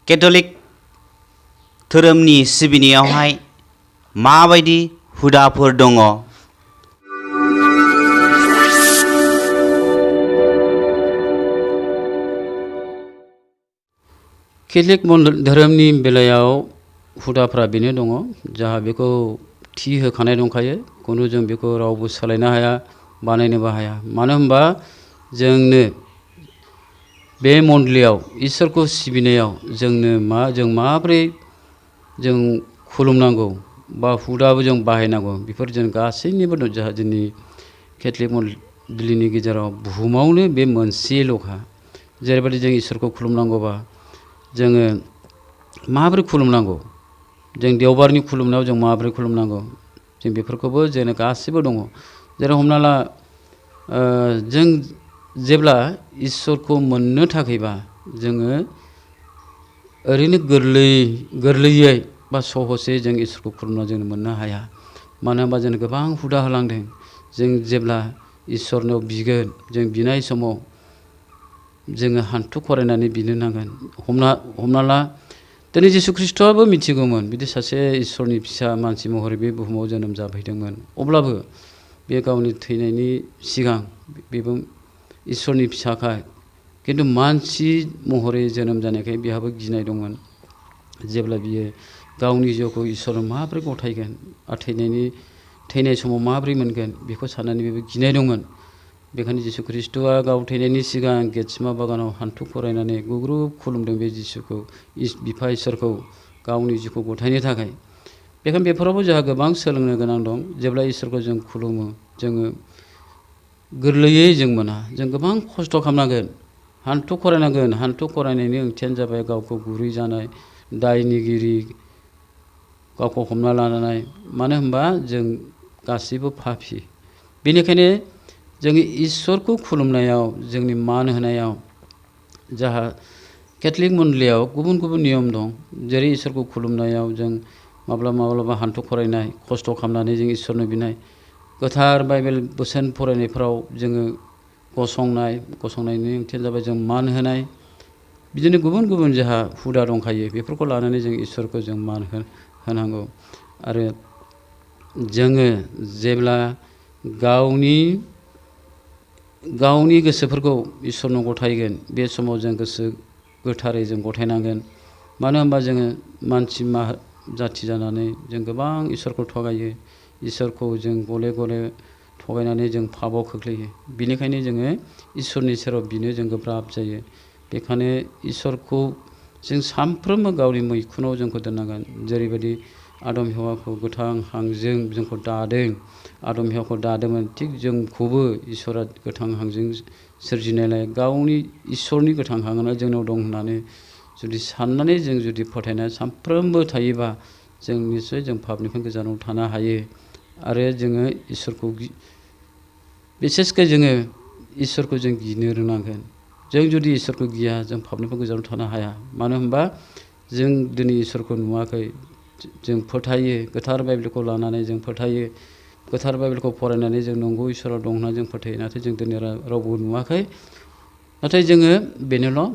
Catholic धोरोमनि सिबिनायावहाय माबायदि हुदाफोर दङ? कैथलिक धोरोमनि बेलायाव हुदाफ्रा बेनो दङ जाहा बेखौ थि होखानाय दंखायो। खुनु जों बेखौ रावबो सोलायनो हाया, बानायनोबो हाया। मानो होनबा जोंनो बे मण्डलीयाव इसोरखौ सिबिनायाव जों माब्रै जों खुलुमनांगौ बा हुदाबो जों बाहायनांगौ बेफोर जों गासैनिबो जाहा जोंनि कैथलिक मण्डलीनि गेजेराव बुहुमावनो बे मोनसेल'खा। जेरैबायदि जों इसोरखौ खुलुमनांगौबा जोङो माब्रै खुलुमनांगौ, जों देवबारनि खुलुमनायाव जों माब्रै खुलुमनांगौ, जों बेफोरखौबो जोंनो गासिबो दङ। जेरै हमना ला जों जेब्ला इसोरखौ मोननो थाखायबा जोङो ओरैनो गोरलैयै बा सहसै जों इसोरखौ खुलुमना जों मोननो हाया। मानो होनबा जों गोबां हुदा होलांदों। जों जेब्ला इसोरनाव बिगोन, जों बिनाय समाव जोङो हान्थु खरायनानै बिनो नांगोन। हमना ला दिनै जिसु ख्रीष्टआबो मिथिगौमोन बिदि सासे इसोरनि फिसा मानसि महरै बे बुहुमाव जोनोम जाफैदोंमोन। अब्लाबो बे गावनि थैनायनि सिगां बेबो इसोरनि फिसाखाय, किन्तु मानसि महरै जोनोम जानायखाय बिहाबो गिनाय दंमोन। जेब्ला बियो गावनि जिउखौ इसोरनो माब्रै गथायगोन आरो थैनाय समाव माब्रै मोनगोन बेखौ साननानै बेबो गिनाय दंमोन। बेखायनो जिसु ख्रीष्टआ गाव थैनायनि सिगां गेतसेमा बागानाव हान्थु खरायनानै गुग्रुब खुलुमदों बे जिसुखौ, बिफा इसोरखौ गावनि जिउखौ गथायनो थाखाय। बेखायनो बेफोरावबो जोंहा गोबां सोलोंनो गोनां दं। जेब्ला इसोरखौ जों खुलुमो जोङो गोरलैयै जों मोना, जों गोबां खस्थ' खालामनांगोन, हान्थु खरायनांगोन। हान्थु खरायनायनि ओंथियानो जाबाय गावखौ गुरै जानाय, दायनिगिरि, गावखौ हमना लानाय। मानो होनबा जों गासैबो पापी। बेनिखायनो जोङो इसोरखौ खुलुमनायाव, जोंनि मान होनायाव जाहा कैथलिक मण्डलीयाव गुबुन गुबुन नियम दं। जेरै इसोरखौ खुलुमनायाव जों माब्लाबा हान्थु खरायनाय, खस्थ' खालामनानै जों इसोरनो बिनाय, गोथार बाइबेल बोसोन फरायनायफ्राव जोङो गसंनायनि ओंथिया जाबाय जों मान होनाय। बिदिनो गुबुन गुबुन जोंहा हुदा दंखायो। बेफोरखौ लानानै जों इसोरखौ जों मान होनांगौ। आरो जोङो जेब्ला गावनि गोसोफोरखौ इसोरनो गथायगोन बे समाव जों गोसो गोथारै जों गथायनांगोन। मानो होनबा जोङो मानसि जाथि जानानै जों गोबां इसोरखौ थगायो, इसोरखौ जों गले गले थगायनानै जों पापआव खोख्लैयो। बेनिखायनो जोङो इसोरनि सेराव बिनो जों गोब्राब जायो। बेखायनो इसोरखौ जों सानफ्रोमबो गावनि मैखुनाव जोंखौ दोननांगोन। जेरैबायदि आदम हेवाखौ गोथां हांजों जोंखौ दादों, आदम हेवाखौ दादोंमोन, थिग जोंखौबो इसोरा गोथां हांजों सोरजिनायलाय गावनि इसोरनि गोथां हांआ जोंनाव दं होननानै जुदि साननानै जों जुदि फोथायनानै सानफ्रोमबो थायोबा जों निस्सय जों पापनिफ्राय गोजानाव थानो हायो। आरो जोङो इसोरखौ बिसेसकै जोङो इसोरखौ जों गिनो रोंनांगोन। जों जुदि इसोरखौ गिया जों पापनिफ्राय गोजानाव थानो हाया। मानो होनबा जों दिनै इसोरखौ नुवाखै, जों फोथायो, गोथार बाइबेलखौ लानानै जों फोथायो, गोथार बाइबेलखौ फरायनानै जों नंगौ इसोराव दं होनना जों फोथायो। नाथाय जों दिनै रावबो नुवाखै। नाथाय जोङो बेनोल'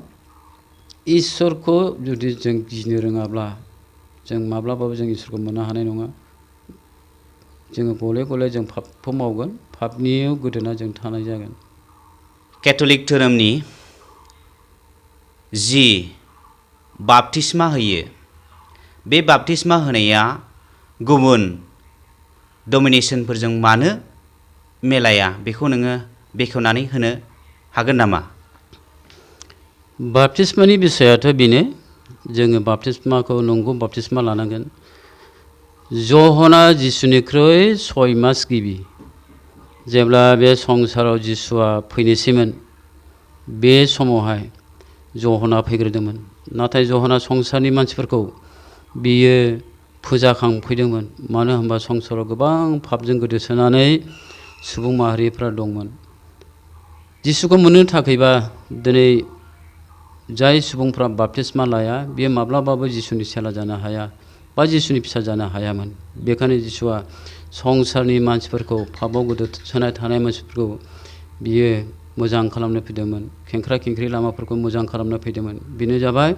इसोरखौ जुदि जों गिनो रोङाब्ला जों माब्लाबाबो जों इसोरखौ मोननो हानाय नङा। जोङो गले गले जों पापखौ मावगोन, पापनियाव गोदोना जों थानाय जागोन। कैथलिक धोरोमनि जि बाप्तिस्मा होयो, बे बाप्तिस्मा होनाया गुबुन डमिनेसनफोरजों मानो मेलाया, बेखौ नोङो बेखेवनानै होनो हागोन नामा? बाप्तिस्मानि बिसयाथ' बेनो, जोङो बाप्तिस्माखौ नंगौ बाप्तिस्मा लानांगोन। ज'हना जिसुनिख्रुइ 6 मास गिबि जेब्ला बे संसाराव जिसुआ फैनोसैमोन, बे समावहाय ज'हना फैग्रोदोंमोन। नाथाय ज'हना संसारनि मानसिफोरखौ बियो फोजाखांफैदोंमोन। मानो होनबा संसाराव गोबां पापजों गोदोसोनानै सुबुं माहारिफ्रा दंमोन। जिसुखौ मोननो थाखायबा दिनै जाय सुबुंफ्रा बाप्तिस्मा लाया बियो माब्लाबाबो जिसुनि चेला जानो हाया बा जिसुनि फिसा जानो हायामोन। बेखायनो जिसुआ संसारनि मानसिफोरखौ, पापआव गोदोसोनाय थानाय मानसिफोरखौ बियो मोजां खालामनो फैदोंमोन। खेंख्रा खेंख्रि लामाफोरखौ मोजां खालामनो फैदोंमोन। बेनो जाबाय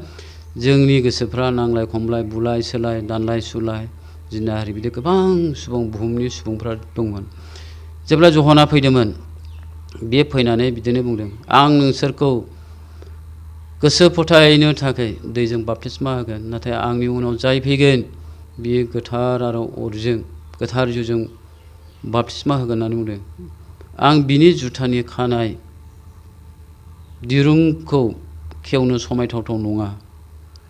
जोंनि गोसोफ्रा नांलाय खमलाय बुलाय सोलाय दानलाय सुलाय जिनाहारि बिदि गोबां सुबुं बुहुमनि सुबुंफ्रा दंमोन। जेब्ला ज'हना फैदोंमोन बे फैनानै बिदिनो बुंदों, आं नोंसोरखौ गोसो फोथायनो थाखाय दैजों बाप्तिस्मा होगोन, नाथाय आंनि उनाव जाय फैगोन बियो गोथार आरो अरजों गोथार जिउजों बाप्तिस्मा होगोन होननानै बुंदों। आं बिनि जुथानि खानाय दिरुंखौ खेवनो समायथावथाव नङा,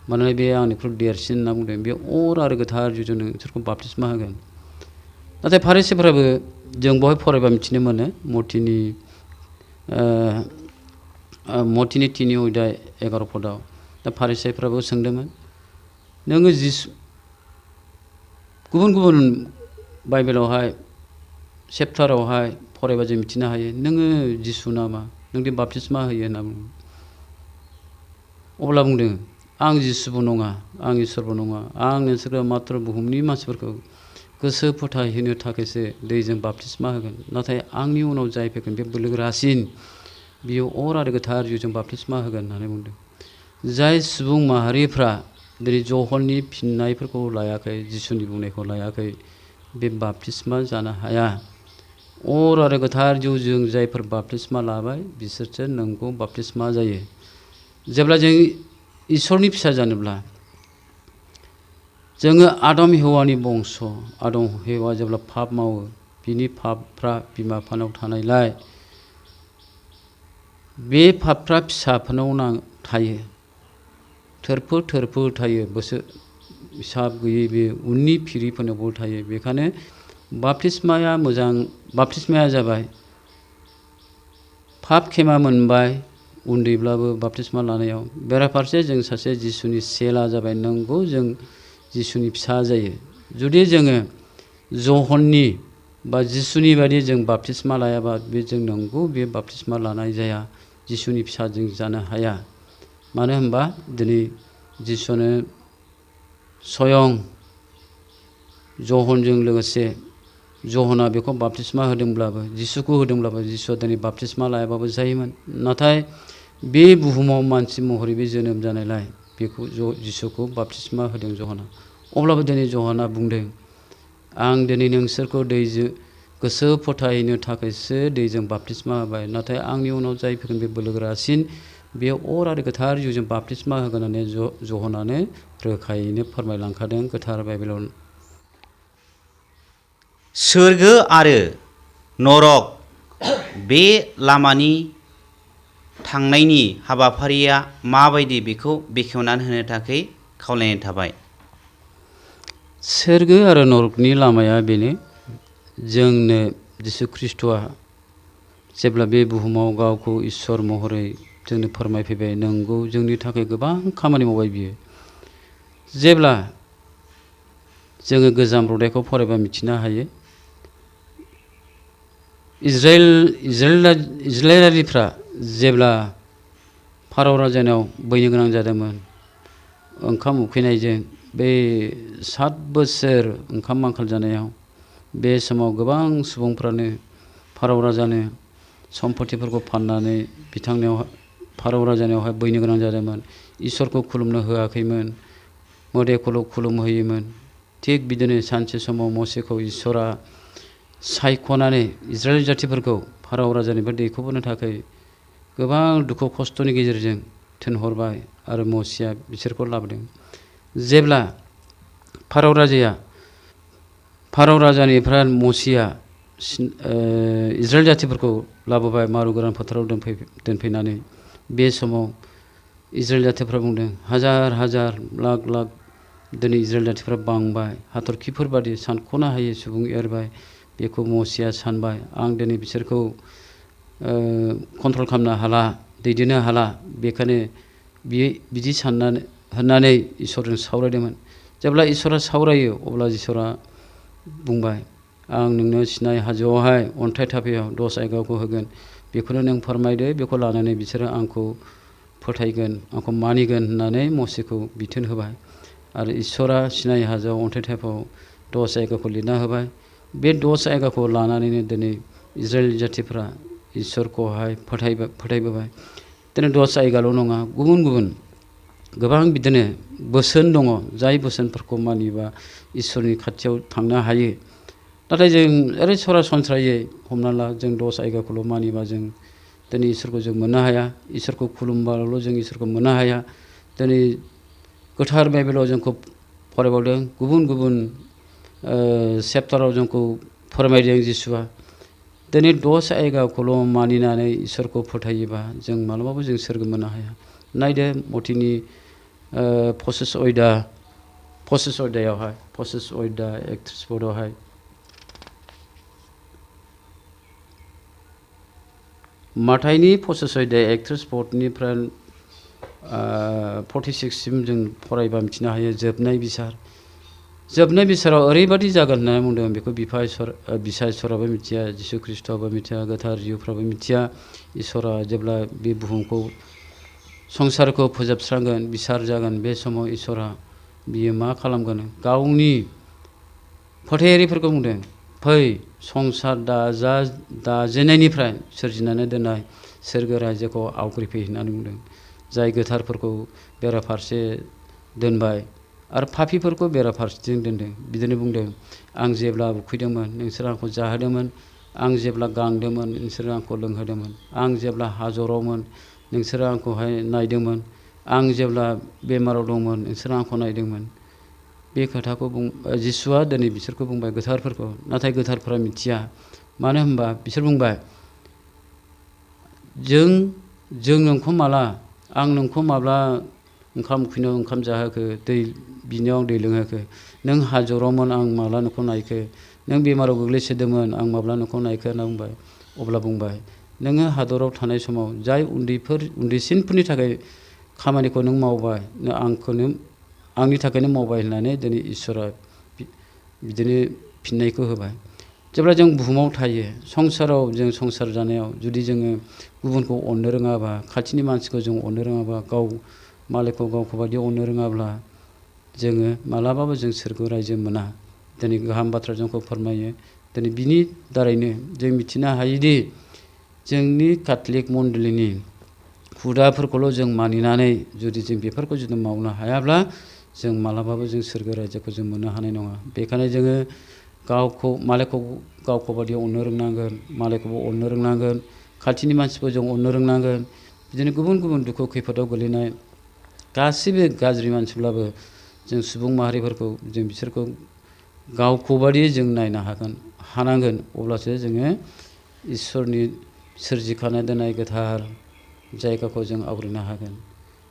मानोना बे आंनिख्रुइ देरसिन होनना बुंदों। बे अर आरो गोथार जिउजों नोंसोरखौ बाप्तिस्मा होगोन। नाथाय फारिसेफोराबो जों बेवहाय फरायबा मिथिनो मोनो मथिनि 3 अध्याय 11 पदआव। दा फारिसेफ्राबो सोंदोंमोन, नोङो गुबुन गुबुन बाइबेलावहाय चेप्टारावहाय फरायबा जों मिथिनो हायो, नोङो जिसु नामा, नोंदि बाप्तिस्मा होयो होनना बुङो। अब्ला बुंदों, आं जिसुबो नङा, आं इसोरबो नङा, आं नोंसोरखौ मात्र बुहुमनि मानसिफोरखौ गोसो फोथायहोनो थाखायसो दैजों बाप्तिस्मा होगोन, नाथाय आंनि उनाव जाय फैगोन बे बोलोगोरासिन, बियो अर आरो गोथार जिउजों बाप्तिस्मा होगोन होननानै बुंदों। जाय सुबुं माहारिफ्रा दिनै ज'हननि फिननायफोरखौ लायाखै, जिसुनि बुंनायखौ लायाखै, बे बाप्तिस्मा जानो हाया। अर आरो गोथार जिउजों जायफोर बाप्तिस्मा लाबाय बिसोरसो नंगौ बाप्तिस्मा जायो। जेब्ला जों इसोरनि फिसा जानोब्ला जोङो आदम हेवानि बंस, आदम हेवा जेब्ला पाप मावो बिनि पापफ्रा बिमा बिफानाव थानायलाय बे पापफ्रा फिसाफोरनाव थायो, थोरफो थोरफो थायो, हिसाब गैयै बे उननि फिरिफोरनावबो थायो। बेखायनो बाप्तिस्माया मोजां। बाप्तिस्माया जाबाय पाप खेमा मोनबाय उन्दैब्लाबो बाप्तिस्मा लानायाव। बेराफारसे जों सासे जिसुनि चेला जाबाय, नंगौ जों जिसुनि फिसा जायो। जुदि जोङो ज'हननि बा जिसुनि बायदि जों बाप्तिस्मा लायाबा बे जों नंगौ बे बाप्तिस्मा लानाय जाया, जिसुनि फिसा जों जानो हाया। मानो होनबा दिनै जिसुनो स्वयं ज'हनजों लोगोसे ज'हना बेखौ बाप्तिस्मा होदोंब्लाबो, जिसुखौ होदोंब्लाबो जिसुआ दिनै बाप्तिस्मा लायाबाबो जायोमोन। नाथाय बे बुहुमाव मानसि महरै बे जोनोम जानायलाय बेखौ जिसुखौ बाप्तिस्मा होदों ज'हना। अब्लाबो दिनै ज'हना बुंदों, आं दिनै नोंसोरखौ दैजों गोसो फोथायनो थाखायसो दैजों बाप्तिस्मा होबाय, नाथाय आंनि उनाव जाय फैगोन बे बोलोगोरासिन, बे अर आरो गोथार जिउजों बाप्तिस्मा होगोन होननानै ज'हनानो रोखायैनो फोरमायलांखादों गोथार बाइबेलाव। सोरगो आरो नरक बे लामानि थांनायनि हाबाफारिया माबायदि बेखौ बेखेवनानै होनो थाखाय खावलायनाय थाबाय। सोरगो आरो नरकनि लामाया बेनो, जोंनो जिसु ख्रिस्ट'आ जेब्ला बे बुहुमाव गावखौ इसोर महरै जोंनो फोरमायफैबाय, नंगौ जोंनि थाखाय गोबां खामानि मावबाय बियो। जेब्ला जोङो गोजाम रदाइखौ फरायबा मिथिनो हायो, इजराइलारिफ्रा जेब्ला फारौ राजानाव बैनो गोनां जादोंमोन ओंखाम उखैनायजों, बे 7 बोसोर ओंखाम आंखाल जानायाव, बे समाव गोबां सुबुंफ्रानो फारौ राजानो सम्पतिफोरखौ फाननानै बिथांनियाव फारौ राजानियावहाय बैनो गोनां जादोंमोन। इसोरखौ खुलुमनो होआखैमोन, मोदायखौल' खुलुमहोयोमोन। थिग बिदिनो सानसे समाव मसेखौ इसोरा सायख'नानै इजराइल जातिफोरखौ फारौ राजानिफ्राय दैखोबोनो थाखाय गोबां दुखु खस्थ'नि गेजेरजों थिनहरबाय आरो मसेया बिसोरखौ लाबोदों। जेब्ला फारौ राजानिफ्राय मसेया इजराइल जातिफोरखौ लाबोबाय मारु गोरान फोथाराव दोनफैनानै, बे समाव इजराइल जातिफ्रा बुंदों, हाजार हाजार लाख लाख दिनै इजराइल जातिफ्रा बांबाय, हाथरखिफोर बादि सानख'नो हायै सुबुं एरबाय। बेखौ मसेया सानबाय, आं दिनै बिसोरखौ कन्ट्रल खालामनो हाला, दैदेननो हाला। बेखायनो बिदि होननानै इसोरजों सावरायदोंमोन। जेब्ला इसोरा सावरायो अब्ला इसोरा बुंबाय, आं नोंनो सिनाय हाजोआवहाय अन्थाइ थाफायाव 10 आयगाखौ होगोन, बेखौनो नों फोरमायदो, बेखौ लानानै बिसोरो आंखौ फोथायगोन, आंखौ मानिगोन होननानै मसेखौ बिथोन होबाय। आरो इसोरा सिनाय हाजोआव अन्थाइ थाफायाव 10 आयगाखौ लिरना होबाय। बे 10 आयगाखौ लानानैनो दिनै इजराइल जातिफ्रा इसोरखौहाय फोथायबोबाय। दिनै 10 आयगाल' नङा, गुबुन गुबुन गोबां बिदिनो बोसोन दङ जाय बोसोनफोरखौ मानिबा इसोरनि खाथियाव थांनो हायो नाथाय जों ओरै सरासनस्रायै हमना ला जों दस आयगाखौल' मानिबा जों दिनै इसोरखौ जों मोननो हाया इसोरखौ खुलुमबाल' जों इसोरखौ मोननो हाया दिनै गोथार बाइबेलाव जोंखौ फरायबावदों गुबुन गुबुन चेप्टाराव जोंखौ फोरमायदों जिसुआ दिनै दस आयगाखौल' मानिनानै इसोरखौ फोथायोबा जों मालाबाबो जों सोरगो मोननो हाया नायदो मथिनि पसिस अध्यायावहाय 31 पदआवहाय माथाइनि 25 अध्याय 31 पदनिफ्राय 46 सिम जों फरायबा मिथिनो हायो जोबनाय बिसाराव ओरैबादि जागोन होननानै बुंदों बेखौ बिफा इसोराबो मिथिया जिसु ख्रिस्ट'आबो मिथिया गोथार जिउफ्राबो मिथिया इसोरा जेब्ला बे बुहुमखौ संसारखौ फोजोबस्रांगोन बिसार जागोन बे समाव इसोरा बियो मा खालामगोन गावनि फोथायारिफोरखौ बुंदों फै संसार दाजेननायनिफ्राय सोरजिनानै दोननाय सोरगो रायजोखौ आवग्रिफै होननानै बुंदों जाय गोथारफोरखौ बेराफारसे दोनबाय आरो पापिफोरखौ बेराफारसेथिं दोनदों बिदिनो बुंदों आं जेब्ला उखैदोंमोन नोंसोर आंखौ जाहोदोंमोन आं जेब्ला गांदोंमोन नोंसोर आंखौ लोंहोदोंमोन आं जेब्ला हाजरावमोन नोंसोरो आंखौहाय नायदोंमोन आं जेब्ला बेमाराव दंमोन नोंसोरो आंखौ नायदोंमोन बे खोथाखौ जिसुआ दिनै बिसोरखौ बुंबाय गोथारफोरखौ नाथाय गोथारफोरा मिथिया मानो होनबा बिसोर बुंबाय जों नोंखौ माला आं नोंखौ माब्ला ओंखाम उखैनायाव ओंखाम जाहोखो दै बिनायाव दै लोंहोखो नों हाजरावमोन आं माब्ला नोंखौ नायखो नों बेमाराव गोग्लैसोदोंमोन आं माब्ला नोंखौ नायखो होनना बुंबाय अब्ला बुंबाय नोङो हादराव थानाय समाव जाय उन्दैसिनफोरनि थाखाय खामानिखौ नों मावबाय आंनि थाखायनो मावबाय होननानै दिनै इसोरा बिदिनो फिननायखौ होबाय जेब्ला जों बुहुमाव थायो संसाराव जों संसार जानायाव जुदि जोङो गुबुनखौ अननो रोङाबा खाथिनि मानसिखौ जों अननो रोङाबा गाव मालायखौ गावखौ बायदि अननो रोङाब्ला जोङो मालाबाबो जों सोरगो रायजो मोना दिनै गाहाम बाथ्रा जोंखौ फोरमायो दिनै बिनि दारैनो जों मिथिनो हायोदि जोंनि काथलिक मण्डलीनि हुदाफोरखौल' जों मानिनानै जुदि जों बेफोरखौ जुदि मावनो हायाब्ला जों मालाबाबो जों सोरगो रायजोखौ जों मोननो हानाय नङा बेखायनो जोङो मालायखौ गावखौ बायदि अननो रोंनांगोन मालायखौबो अननो रोंनांगोन खाथिनि मानसिखौ जों अननो रोंनांगोन बिदिनो गुबुन गुबुन दुखु खैफोदाव गोलैनाय गासिबो गाज्रि मानसिब्लाबो जों सुबुं माहारिफोरखौ जों बिसोरखौ गावखौ बायदि जों नायनो हानांगोन अब्लासो जोङो इसोरनि सोरजिखाना दोननाय गोथार जायगाखौ जों आवग्रिनो हागोन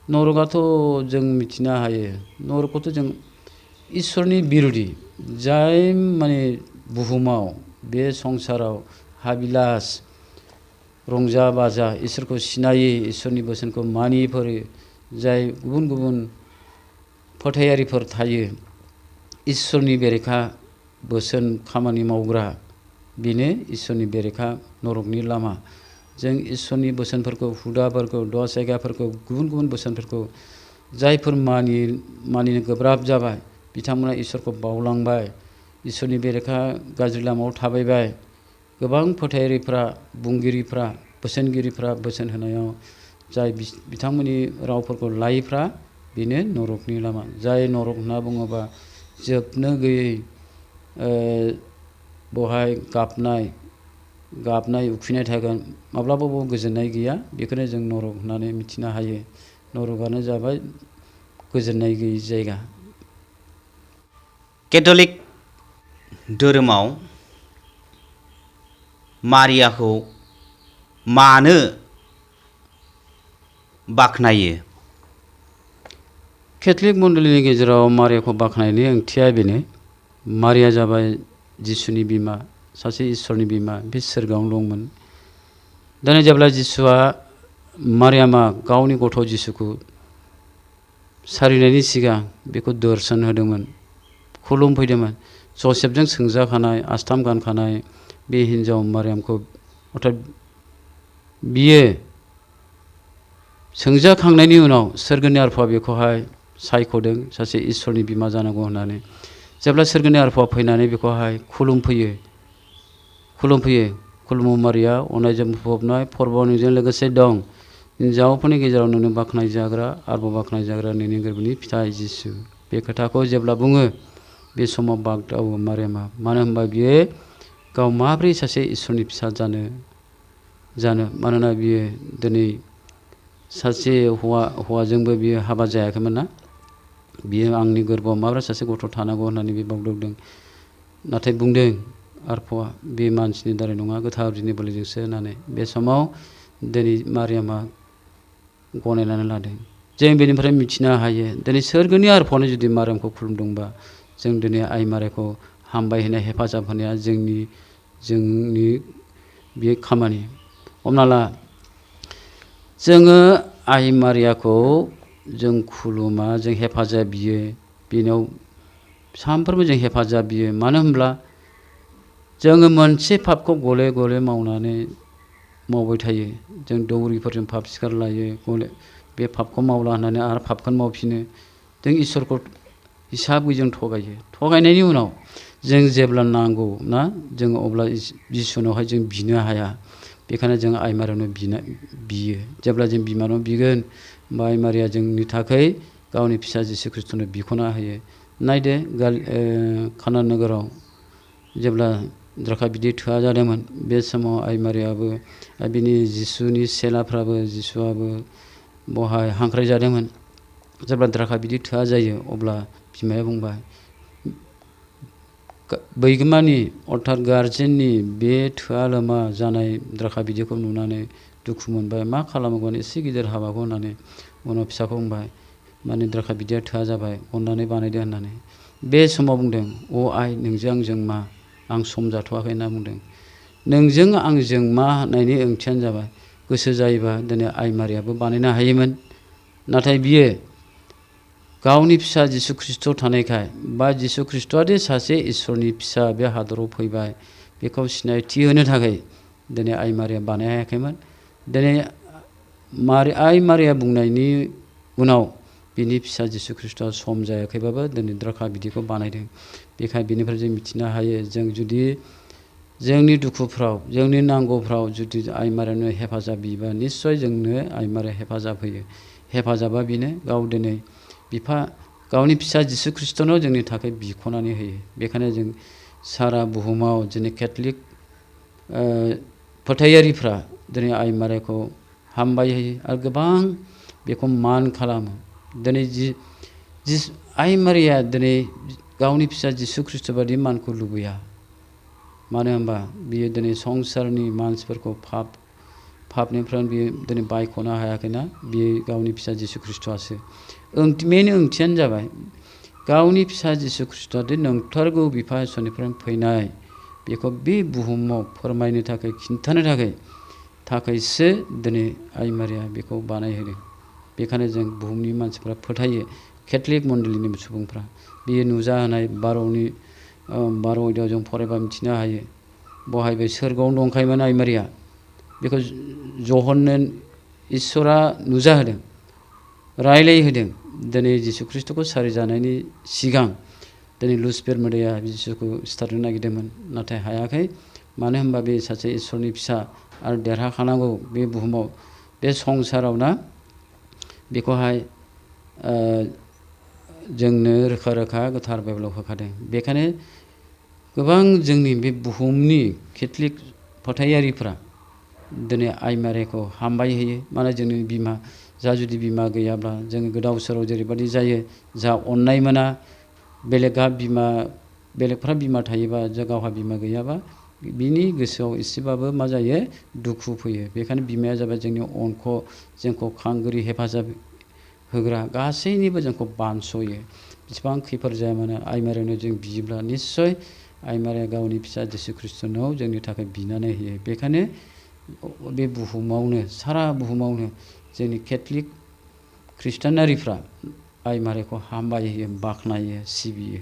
नरकआथ' जों मिथिनो हायो नरकखौथ' जों इसोरनि बिरुदि जाय माने बुहुमाव बे संसाराव हाबिलास रंजा बाजा इसोरखौ सिनायै इसोरनि बोसोनखौ मानियैफोर जाय गुबुन गुबुन फोथायारिफोर थायो इसोरनि बेरेखा बोसोन खामानि मावग्रा बेनो इसोरनि बेरेखा नरकनि लामा जों इसोरनि बोसोनफोरखौ हुदाफोरखौ दस जायगाफोरखौ गुबुन गुबुन बोसोनफोरखौ जायफोर मानिनो गोब्राब जाबाय बिथांमोना इसोरखौ बावलांबाय इसोरनि बेरेखा गाज्रि लामायाव थाबायबाय गोबां फोथायारिफ्रा बुंगिरिफ्रा बोसोनगिरिफ्रा बोसोन होनायाव जाय बिथांमोननि रावफोरखौ लायैफ्रा बेनो नरकनि लामा जाय नरक होनना बुङोबा जोबनो गैयै बहाय गाबनाय उखैनाय थागोन माब्लाबाबो गोजोननाय गैया बेखौनो जों नरक होननानै मिथिनो हायो नरकआनो जाबाय गोजोननाय गैयै जायगा केथलिक धोरोमाव मारियाखौ मानो बाख्नायो केथलिक मण्डलीनि गेजेराव मारियाखौ बाख्नायनायनि ओंथिया बेनो मारिया जाबाय जिसुनि बिमा सासे इसोरनि बिमा बे सोरगोआवनो दंमोन दिनै जेब्ला जिसुआ मारियामा गावनि गथ' जिसुखौ सारिनायनि सिगां बेखौ दर्शन होदोंमोन खुलुमफैदोंमोन जसेफजों सोंजाखानाय आस्थाम गानखानाय बे हिन्जाव मारियामखौ अर्थात बियो सोंजाखांनायनि उनाव सोरगोनि आरफा बेखौहाय सायख'दों सासे इसोरनि बिमा जानांगौ होननानै जेब्ला सोरगोनि आरफा फैनानै बेखौहाय खुलुमफैयो खुलुमो मारिया अननायजों बुंफबनाय परबा नोंजों लोगोसे दं हिन्जावफोरनि गेजेराव नोंनो बाख्नाय जाग्रा आरोबाव बाख्नाय जाग्रा नोंनि गोरबोनि फिथाइ जिसु। बे खोथाखौ जेब्ला बुङो बे समाव बागदावो मारियामा। मानो होनबा बियो गाव माब्रै सासे इसोरनि फिसा जानो मानोना बियो दिनै सासे हौवाजोंबो बियो हाबा जायाखैमोन ना। बियो आंनि गोरबोआव माब्रै सासे गथ' थानांगौ होननानै बे बागदावदों। नाथाय बुंदों आरफ'आ बे मानसिनि दारै नङा गोथार आब्रिनि बोलोजोंसो होननानै। बे समाव दिनै मारियामा गनायनानै लादों। जों बेनिफ्राय मिथिनो हायो दिनै सोरगोनि आरफ'आनो जुदि मारियामखौ खुलुमदोंबा जों दिनै आइ मारियाखौ हामबाय होनाय हेफाजाब होनाया जोंनि बे खामानि। हमना ला जोङो आइ मारियाखौ जों खुलुमा, जों हेफाजाब बियो, बेनाव सानफ्रोमबो जों हेफाजाब बियो। मानो होनब्ला जोङो मोनसे पापखौ गले गले मावबाय थायो। जों दौरिफोरजों पाप सिखार लायो, बे पापखौ मावला होननानै आरो पापखौनो मावफिनो। जों इसोरखौ हिसाब गैयि थगायो। थगायनायनि उनाव जों जेब्ला नांगौ ना जों अब्ला जिसुनावहाय जों बिनो हाया। बेखायनो जों आइ मारियावनो बियो। जेब्ला जों बिमानाव बिगोन होमबा आइ मारिया जोंनि थाखाय गावनि फिसा जिसु ख्रिस्ट'नो बिख'ना होयो। नायदो काना नोगोराव जेब्ला द्राखा बिदै थोआ जादोंमोन बे समाव आइ मारियाबो बिनि जिसुनि चेलाफ्राबो जिसुआबो बहाय हांख्राय जादोंमोन। जेब्ला द्राखा बिदै थोआ जायो अब्ला बिमाया बुंबाय बैगोमानि अर्थात गारजेननि बे थोआ लोमा जानाय द्राखा बिदैखौ नुनानै दुखु मोनबाय। मा खालामगोन एसे गिदिर हाबाखौ होननानै उनाव फिसाखौ बुंबाय माने द्राखा बिदैया थोआ जाबाय अननानै बानायदो होननानै। बे समाव बुंदों अ आइ नोंजों आंजों मा आं सम जाथ'वाखै होनना बुंदों। नोंजों आंजों मा होननायनि ओंथियानो जाबाय गोसो जायोबा दिनै आइ मारियाबो बानायनो हायोमोन। नाथाय बियो गावनि फिसा जिसु ख्रिस्ट' थानायखाय बा जिसु ख्रिस्ट'आदि सासे इसोरनि फिसा बे हादराव फैबाय बेखौ सिनायथि होनो थाखाय दिनै आइ मारिया बानाय हायाखैमोन। दिनै आइ मारिया बुंनायनि उनाव बिनि फिसा जिसु ख्रिस्ट'आ सम जायाखैबाबो दिनै द्राखा बिदैखौ बानायदों। बेखायनो बेनिफ्राय जों मिथिनो हायो जों जुदि जोंनि दुखुफ्राव जोंनि नांगौफ्राव जुदि आइ मारियानो हेफाजाब बियोबा निस्सय जोंनो आइ मारिया हेफाजाब होयो। हेफाजाबा बेनो गाव दिनै गावनि फिसा जिसु ख्रिस्ट'नाव जोंनि थाखाय बिख'नानै होयो। बेखायनो जों सारा बुहुमाव जोंनि केथलिक फोथायारिफ्रा दिनै आइ मारियाखौ हामबाय होयो आरो गोबां बेखौ मान खालामो। दिनै आइ मारिया दिनै गावनि फिसा जिसु ख्रिस्ट' बादि मानखौ लुबैया। मानो होनबा बियो दिनै संसारनि मानसिफोरखौ पापनिफ्राय बियो दिनै बायख'नो हायाखैना बियो गावनि फिसा जिसु ख्रिस्ट'आसो। मेन ओंथियानो जाबाय गावनि फिसा जिसु ख्रिस्ट'आदि नंथारगौ बिफा इसोरनिफ्राय फैनाय बेखौ बे बुहुमाव फोरमायनो थाखाय खिन्थानो थाखायसो दिनै आइ मारिया बेखौ बानायहोदों। बेखायनो जों बुहुमनि मानसिफ्रा फोथायो केथलिक मण्डलिनि सुबुंफ्रा बेयो नुजाहोनाय 12 अध्यायाव जों फरायबा मिथिनो हायो। बहायबो सोरगोआवनो दंखायोमोन आइ मारिया बेखौ जहन्नो इसोरा नुजाहोदों रायलायहोदों। दिनै जिसु ख्रिस्ट'खौ सारिजानायनि सिगां दिनै लुसिफेर मोदाया जिसुखौ सिथारनो नागिरदोंमोन नाथाय हायाखै। मानो होनबा बे सासे इसोरनि फिसा आरो देरहाखानांगौ बे बुहुमाव बे संसाराव ना बेखौहाय जोंनो रोखा रोखा गोथार बाइबेलाव होखादों। बेखायनो गोबां जोंनि बे बुहुमनि केथलिक फोथायारिफ्रा दिनै आइ मारियाखौ हामबाय होयो। माने जोंनि बिमा जुदि बिमा गैयाब्ला जोङो गोदाव सोराव जेरैबायदि जायो जा अननाय मोना बेलेगफ्रा बिमा थायोबा गावहा बिमा गैयाबा बिनि गोसोआव एसेबाबो मा जायो दुखु फैयो। बेखायनो बिमाया जाबाय जोंनि अंख जोंखौ खांगिरि हेफाजाब होग्रा गासैनिबो जोंखौ बानस'यो। बेसेबां खैफोद जाया मानो आइ मारियावनो जों बियोब्ला निस्सय आइ मारिया गावनि फिसा जिसु ख्रिस्ट'नाव जोंनि थाखाय बिनानै होयो। बेखायनो बे बुहुमावनो सारा बुहुमावनो जोंनि केथलिक खृष्टानारिफ्रा आइ मारियाखौ हामबाय होयो बाख्नायो सिबियो।